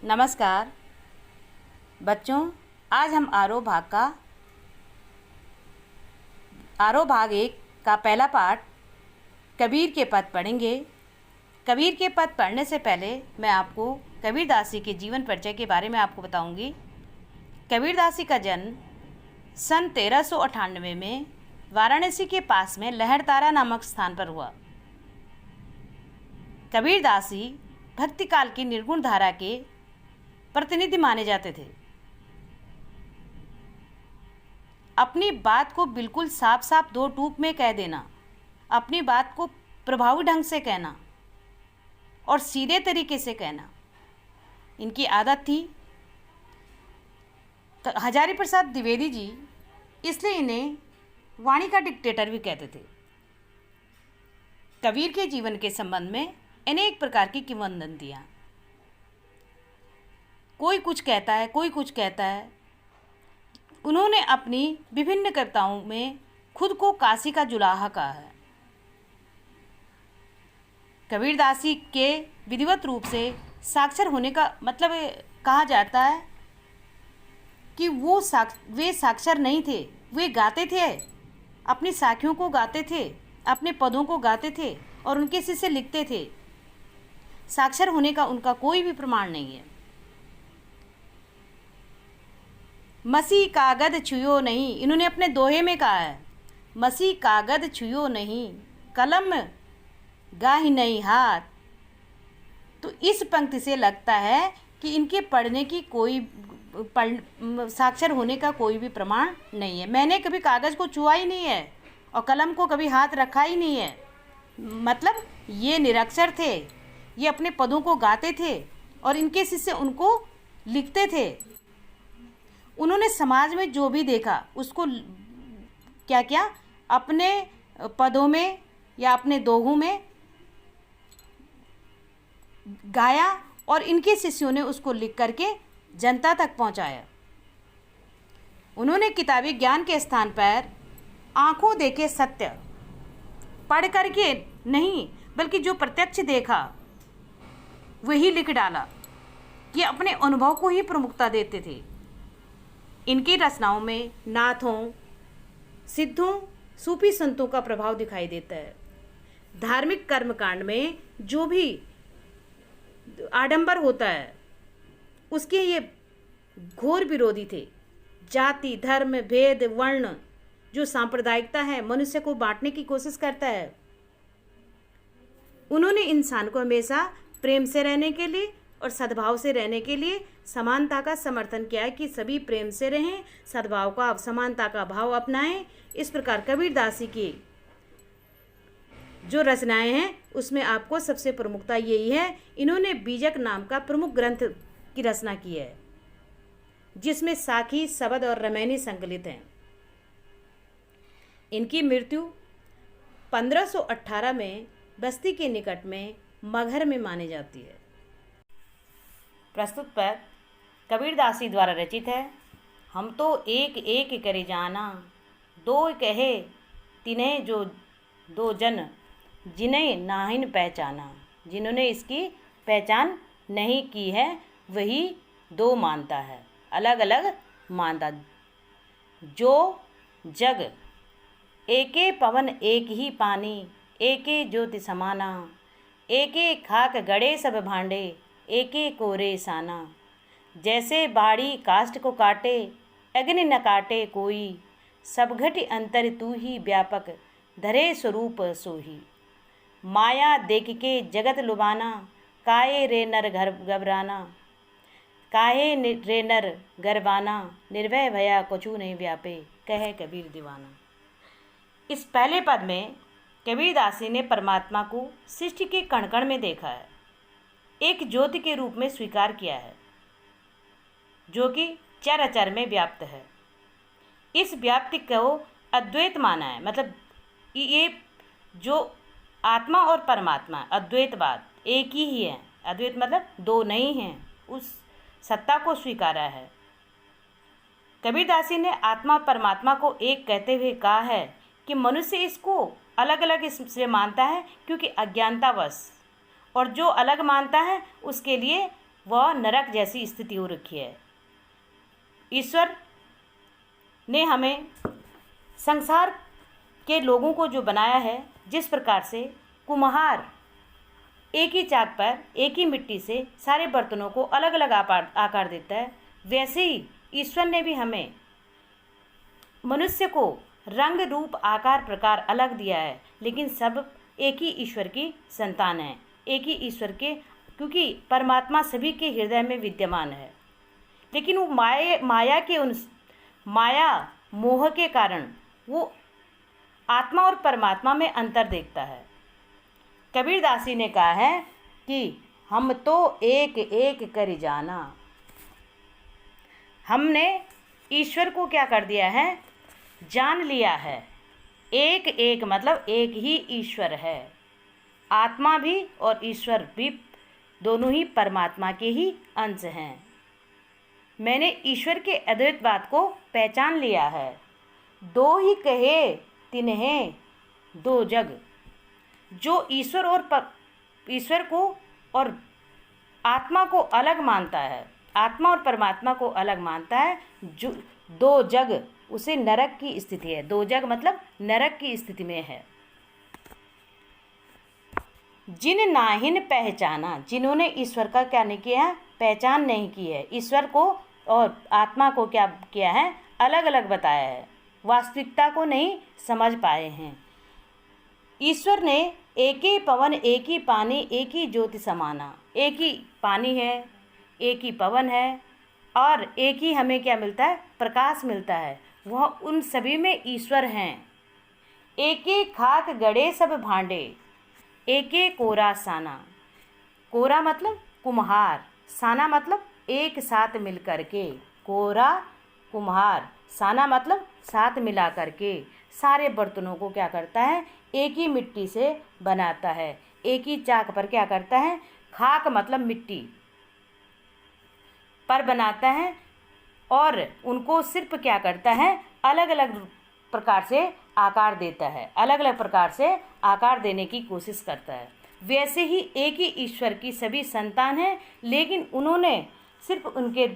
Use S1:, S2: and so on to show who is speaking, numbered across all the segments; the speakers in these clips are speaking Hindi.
S1: नमस्कार बच्चों, आज हम आरोह भाग 1 का पहला पाठ कबीर के पद पढ़ेंगे। कबीर के पद पढ़ने से पहले मैं आपको कबीरदासी के जीवन परिचय के बारे में आपको बताऊंगी। कबीरदासी का जन्म सन 1398 में वाराणसी के पास में लहरतारा नामक स्थान पर हुआ। कबीरदासी भक्ति काल की निर्गुण धारा के प्रतिनिधि माने जाते थे। अपनी बात को बिल्कुल साफ साफ दो टूक में कह देना, अपनी बात को प्रभावी ढंग से कहना और सीधे तरीके से कहना इनकी आदत थी। हजारी प्रसाद द्विवेदी जी इसलिए इन्हें वाणी का डिक्टेटर भी कहते थे। कबीर के जीवन के संबंध में अनेक प्रकार की किंवदंतियाँ, कोई कुछ कहता है, कोई कुछ कहता है। उन्होंने अपनी विभिन्न कविताओं में खुद को काशी का जुलाहा कहा है। कबीरदासी के विधिवत रूप से साक्षर होने का मतलब कहा जाता है कि वे साक्षर नहीं थे, वे गाते थे, अपनी साखियों को गाते थे, अपने पदों को गाते थे और उनके शिष्य लिखते थे। साक्षर होने का उनका कोई भी प्रमाण नहीं है। मसी कागद छुयो नहीं, इन्होंने अपने दोहे में कहा है, मसी कागद छुयो नहीं, कलम गाही नहीं हाथ। तो इस पंक्ति से लगता है कि इनके पढ़ने की साक्षर होने का कोई भी प्रमाण नहीं है। मैंने कभी कागज़ को छुआ ही नहीं है और कलम को कभी हाथ रखा ही नहीं है। मतलब ये निरक्षर थे, ये अपने पदों को गाते थे और इनके शिष्य उनको लिखते थे। उन्होंने समाज में जो भी देखा उसको क्या क्या अपने पदों में या अपने दोहों में गाया और इनके शिष्यों ने उसको लिख करके जनता तक पहुंचाया। उन्होंने किताबी ज्ञान के स्थान पर आंखों देखे सत्य पढ़ करके नहीं, बल्कि जो प्रत्यक्ष देखा वही लिख डाला। ये अपने अनुभव को ही प्रमुखता देते थे। इनकी रचनाओं में नाथों, सिद्धों, सूफी संतों का प्रभाव दिखाई देता है। धार्मिक कर्मकांड में जो भी आडंबर होता है उसके ये घोर विरोधी थे। जाति, धर्म, भेद, वर्ण, जो सांप्रदायिकता है, मनुष्य को बांटने की कोशिश करता है। उन्होंने इंसान को हमेशा प्रेम से रहने के लिए और सद्भाव से रहने के लिए समानता का समर्थन किया है कि सभी प्रेम से रहें, सद्भाव का, समानता का भाव अपनाएं। इस प्रकार कबीरदासी की जो रचनाएं हैं उसमें आपको सबसे प्रमुखता यही है, इन्होंने बीजक नाम का प्रमुख ग्रंथ की रचना की है जिसमें साखी, शबद और रामायणी संकलित हैं। इनकी मृत्यु 1518 में बस्ती के निकट में मगहर में मानी जाती है। प्रस्तुत पद कबीरदासी द्वारा रचित है। हम तो एक एक करे जाना, दो कहे तिन्हें जो दो जन, जिन्हें नाहिन पहचाना। जिन्होंने इसकी पहचान नहीं की है वही दो मानता है, अलग अलग मानता। जो जग एके पवन एक ही पानी, एके ज्योति समाना, एके खाक गड़े सब भांडे, एके कोरे साना। जैसे बाड़ी काष्ठ को काटे, अग्नि न काटे कोई, सब घट अंतर तू ही व्यापक, धरे स्वरूप सोही। माया देख के जगत लुभाना, काहे रे नर घर घबराना, काहे रे नर गरबाना, निर्भय भया कछु नहीं व्यापे, कहे कबीर दीवाना। इस पहले पद में कबीरदासी ने परमात्मा को सृष्टि के कण कण में देखा है, एक ज्योति के रूप में स्वीकार किया है जो कि चराचर में व्याप्त है। इस व्याप्ति को अद्वैत माना है। मतलब ये जो आत्मा और परमात्मा अद्वैतवाद एक ही है, अद्वैत मतलब दो नहीं हैं, उस सत्ता को स्वीकारा है। कबीरदासी ने आत्मा और परमात्मा को एक कहते हुए कहा है कि मनुष्य इसको अलग अलग इससे मानता है क्योंकि अज्ञानतावश, और जो अलग मानता है उसके लिए वह नरक जैसी स्थिति हो रखी है। ईश्वर ने हमें संसार के लोगों को जो बनाया है, जिस प्रकार से कुम्हार एक ही चाक पर एक ही मिट्टी से सारे बर्तनों को अलग अलग आकार देता है, वैसे ही ईश्वर ने भी हमें मनुष्य को रंग रूप आकार प्रकार अलग दिया है, लेकिन सब एक ही ईश्वर की संतान है, एक ही ईश्वर के, क्योंकि परमात्मा सभी के हृदय में विद्यमान है। लेकिन वो माया मोह के कारण वो आत्मा और परमात्मा में अंतर देखता है। कबीरदास जी ने कहा है कि हम तो एक एक कर जाना। हमने ईश्वर को क्या कर दिया है, जान लिया है। एक एक मतलब एक ही ईश्वर है। आत्मा भी और ईश्वर भी दोनों ही परमात्मा के ही अंश हैं। मैंने ईश्वर के अद्वैतवाद को पहचान लिया है। दो ही कहे तिन्हें दो जग। जो ईश्वर को और आत्मा को अलग मानता है, आत्मा और परमात्मा को अलग मानता है, जो दो जग उसे नरक की स्थिति है। दो जग मतलब नरक की स्थिति में है। जिन नाहिन पहचाना, जिन्होंने ईश्वर का क्या नहीं किया है, पहचान नहीं की है, ईश्वर को और आत्मा को क्या किया है, अलग अलग बताया है, वास्तविकता को नहीं समझ पाए हैं। ईश्वर ने एक ही पवन एक ही पानी एक ही ज्योति समाना। एक ही पानी है, एक ही पवन है और एक ही हमें क्या मिलता है, प्रकाश मिलता है। वह उन सभी में ईश्वर हैं। एक ही खाक गड़े सब भांडे, एक एक कोरा साना। कोरा मतलब कुम्हार, साना मतलब एक साथ मिल कर के। कोरा कुम्हार, साना मतलब साथ मिला कर के सारे बर्तनों को क्या करता है, एक ही मिट्टी से बनाता है। एक ही चाक पर क्या करता है, खाक मतलब मिट्टी पर बनाता है और उनको सिर्फ क्या करता है, अलग अलग प्रकार से आकार देता है, अलग अलग प्रकार से आकार देने की कोशिश करता है। वैसे ही एक ही ईश्वर की सभी संतान हैं, लेकिन उन्होंने सिर्फ उनके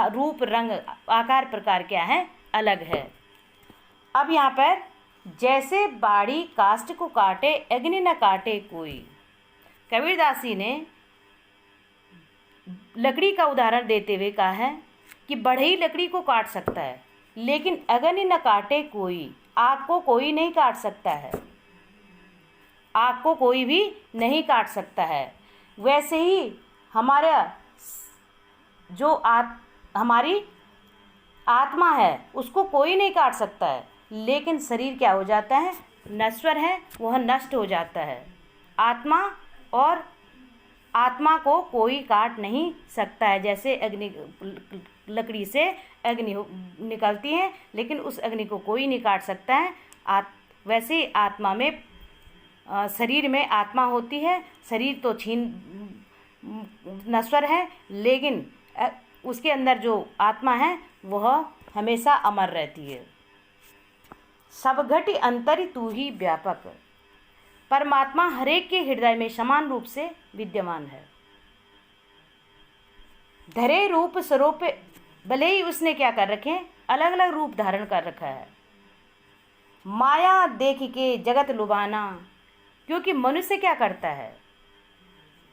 S1: रूप रंग आकार प्रकार क्या है, अलग है। अब यहाँ पर जैसे बाड़ी काष्ठ को काटे अग्नि न काटे कोई। कबीरदास जी ने लकड़ी का उदाहरण देते हुए कहा है कि बढ़ई लकड़ी को काट सकता है, लेकिन अग्नि न काटे कोई। आग को कोई नहीं काट सकता है, आग को कोई भी नहीं काट सकता है। वैसे ही हमारा जो हमारी आत्मा है उसको कोई नहीं काट सकता है, लेकिन शरीर क्या हो जाता है, नश्वर है, वह नष्ट हो जाता है। आत्मा और आत्मा को कोई काट नहीं सकता है। जैसे लकड़ी से अग्नि निकलती है, लेकिन उस अग्नि को कोई नहीं काट सकता है। वैसे ही आत्मा में शरीर में आत्मा होती है। शरीर तो नश्वर है, लेकिन उसके अंदर जो आत्मा है वह हमेशा अमर रहती है। सब घट अंतर तू ही व्यापक। परमात्मा हरेक के हृदय में समान रूप से विद्यमान है। धरे रूप स्वरूप, भले ही उसने क्या कर रखे, अलग अलग रूप धारण कर रखा है। माया देख के जगत लुभाना, क्योंकि मनुष्य क्या करता है,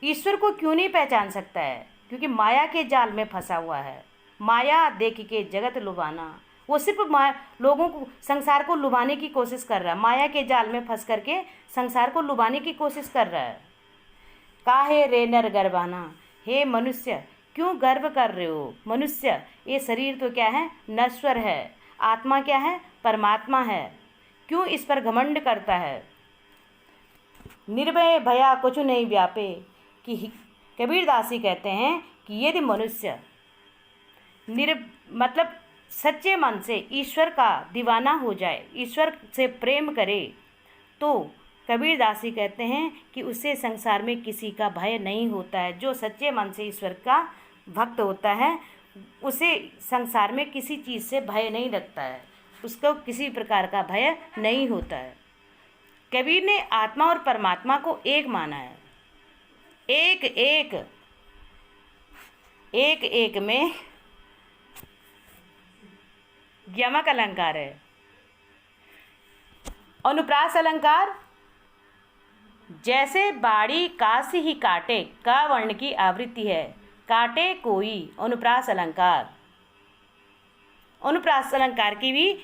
S1: ईश्वर को क्यों नहीं पहचान सकता है, क्योंकि माया के जाल में फंसा हुआ है। माया देख के जगत लुभाना, वो सिर्फ लोगों को, संसार को लुभाने की कोशिश कर रहा है। माया के जाल में फंस करके संसार को लुभाने की कोशिश कर रहा है। काहे रे नर गर्भाना, हे मनुष्य क्यों गर्व कर रहे हो। मनुष्य, ये शरीर तो क्या है, नश्वर है। आत्मा क्या है, परमात्मा है। क्यों इस पर घमंड करता है। निर्भय भया कुछ नहीं व्यापे। कि कबीरदासी कहते हैं कि यदि मनुष्य मतलब सच्चे मन से ईश्वर का दीवाना हो जाए, ईश्वर से प्रेम करे, तो कबीरदासी कहते हैं कि उससे संसार में किसी का भय नहीं होता है। जो सच्चे मन से ईश्वर का भक्त होता है, उसे संसार में किसी चीज़ से भय नहीं लगता है, उसको किसी प्रकार का भय नहीं होता है। कबीर ने आत्मा और परमात्मा को एक माना है। एक एक एक एक में यमक अलंकार है। अनुप्रास अलंकार, जैसे बाड़ी काश ही काटे, का वर्ण की आवृत्ति है, काटे कोई। अनुप्रास अलंकार, अनुप्रास अलंकार की भी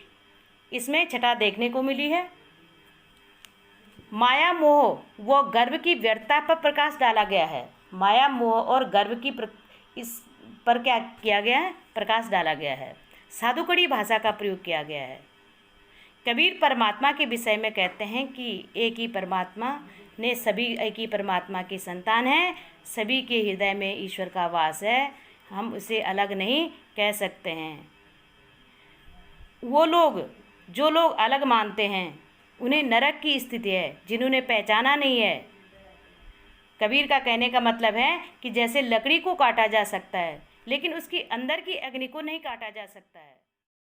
S1: इसमें छटा देखने को मिली है। माया मोह व गर्व की व्यर्थता पर प्रकाश डाला गया है। माया मोह और गर्व की इस पर क्या किया गया है? प्रकाश डाला गया है। साधुकड़ी भाषा का प्रयोग किया गया है। कबीर परमात्मा के विषय में कहते हैं कि एक ही परमात्मा ने सभी एक ही परमात्मा की संतान है, सभी के हृदय में ईश्वर का वास है, हम उसे अलग नहीं कह सकते हैं। वो लोग जो लोग अलग मानते हैं उन्हें नरक की स्थिति है, जिन्होंने पहचाना नहीं है। कबीर का कहने का मतलब है कि जैसे लकड़ी को काटा जा सकता है, लेकिन उसकी अंदर की अग्नि को नहीं काटा जा सकता है।